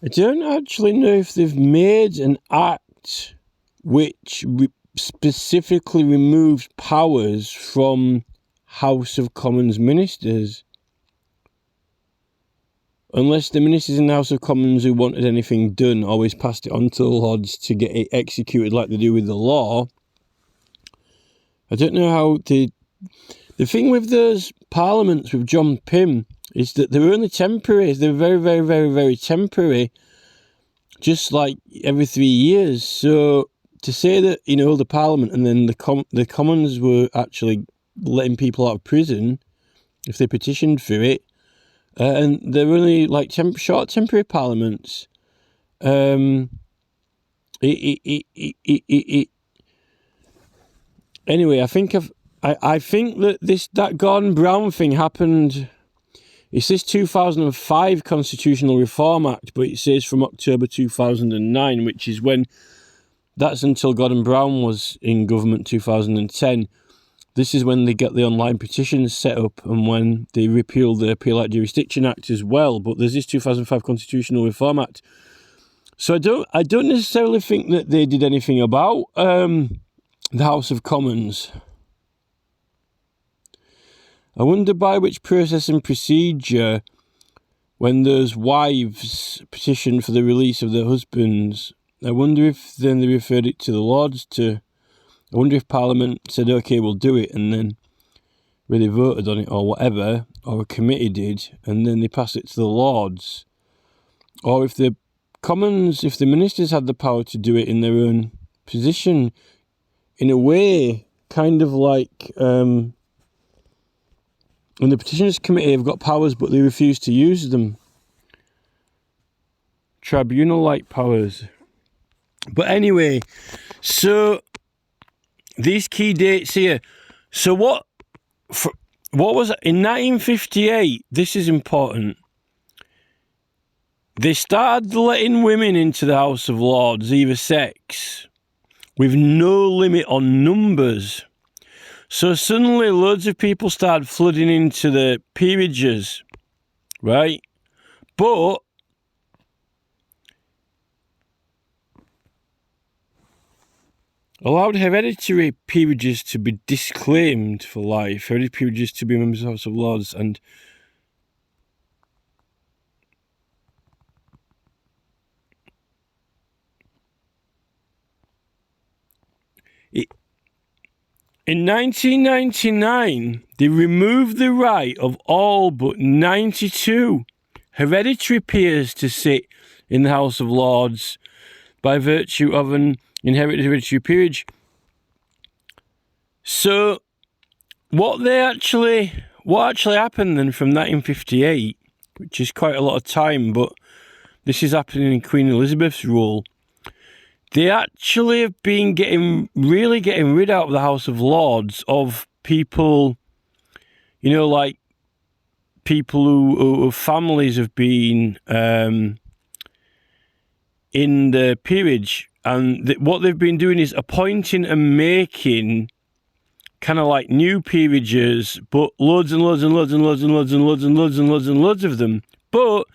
I don't actually know if they've made an act which specifically removed powers from House of Commons ministers. Unless the ministers in the House of Commons who wanted anything done always passed it on to the Lords to get it executed like they do with the law. I don't know how the thing with those parliaments with John Pym is that they're only temporary. They're very, very, very, very temporary, just like every 3 years. So to say that, the parliament and then the Commons were actually letting people out of prison if they petitioned for it, and they're only like short temporary parliaments. Anyway, I think that Gordon Brown thing happened. It says 2005 Constitutional Reform Act, but it says from October 2009, which is that's until Gordon Brown was in government 2010. This is when they get the online petitions set up and when they repeal the Appeal at Jurisdiction Act as well. But there's this 2005 Constitutional Reform Act. So I don't necessarily think that they did anything about the House of Commons. I wonder by which process and procedure, when those wives petitioned for the release of their husbands, I wonder if then they referred it to the Lords I wonder if Parliament said, OK, we'll do it, and then really voted on it or whatever, or a committee did, and then they passed it to the Lords. Or if the Commons, if the ministers had the power to do it in their own position, in a way, kind of like when the Petitioners Committee have got powers but they refuse to use them. Tribunal-like powers. But anyway, so these key dates here. So what was it? In 1958, this is important, they started letting women into the House of Lords, either sex, with no limit on numbers. So suddenly loads of people started flooding into the peerages, right? But allowed hereditary peerages to be disclaimed for life, hereditary peerages to be members of the House of Lords, and in 1999, they removed the right of all but 92 hereditary peers to sit in the House of Lords by virtue of an inherited hereditary peerage. So what actually happened then from 1958, which is quite a lot of time, but this is happening in Queen Elizabeth's rule, they actually have been getting rid out of the House of Lords of people, like people who families have been in the peerage. And what they've been doing is appointing and making kind of like new peerages, but loads and loads and loads and loads and loads and loads and loads and loads and loads of them. But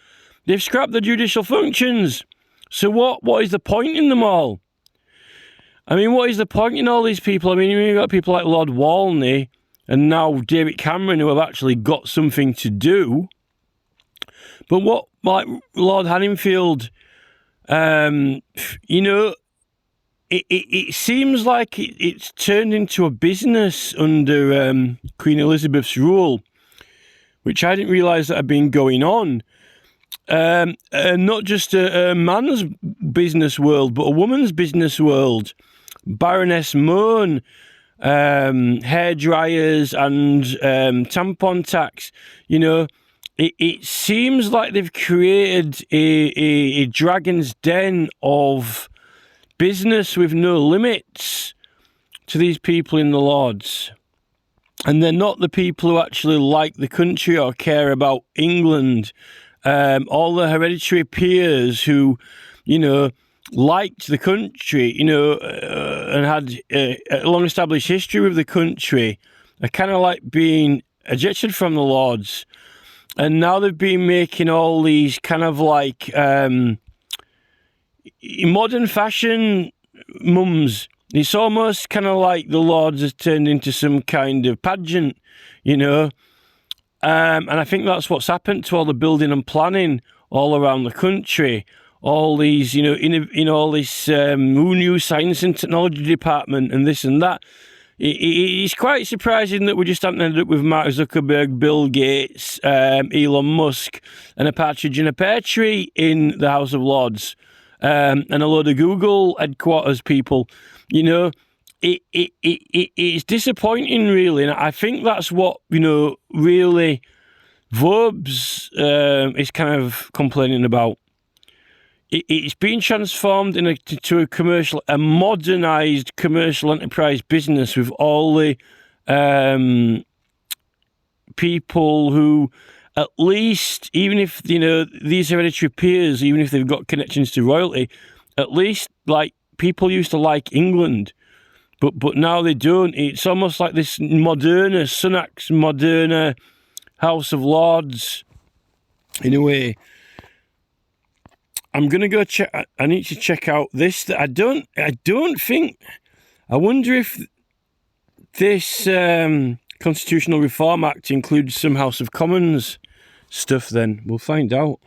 they've scrapped the judicial functions. So what is the point in them all? I mean, what is the point in all these people? I mean, you've got people like Lord Walney and now David Cameron who have actually got something to do. But what, like Lord Hanningfield, it seems like it's turned into a business under Queen Elizabeth's rule, which I didn't realise that had been going on. Not just a man's business world, but a woman's business world. Baroness Mohn, hair dryers and tampon tax. It seems like they've created a dragon's den of business with no limits to these people in the Lords. And they're not the people who actually like the country or care about England. All the hereditary peers who, liked the country, and had a long-established history with the country, are kind of like being ejected from the Lords. And now they've been making all these kind of like in modern fashion, mums. It's almost kind of like the Lords has turned into some kind of pageant, you know. And I think that's what's happened to all the building and planning all around the country. All these, you know, in all this new science and technology department and this and that. It's quite surprising that we just haven't ended up with Mark Zuckerberg, Bill Gates, Elon Musk, and a partridge in a pear tree in the House of Lords, and a load of Google headquarters people. You know, it's disappointing, really, and I think that's what, you know, really Vobes is kind of complaining about. It's been transformed into a commercial, a modernised commercial enterprise business with all the people who, at least, even if, you know, these hereditary peers, even if they've got connections to royalty, at least, like, people used to like England, but now they don't. It's almost like this Moderna, Sunak's Moderna House of Lords, in a way. I'm gonna go check. I need to check out this. I don't think. I wonder if this Constitutional Reform Act includes some House of Commons stuff. Then we'll find out.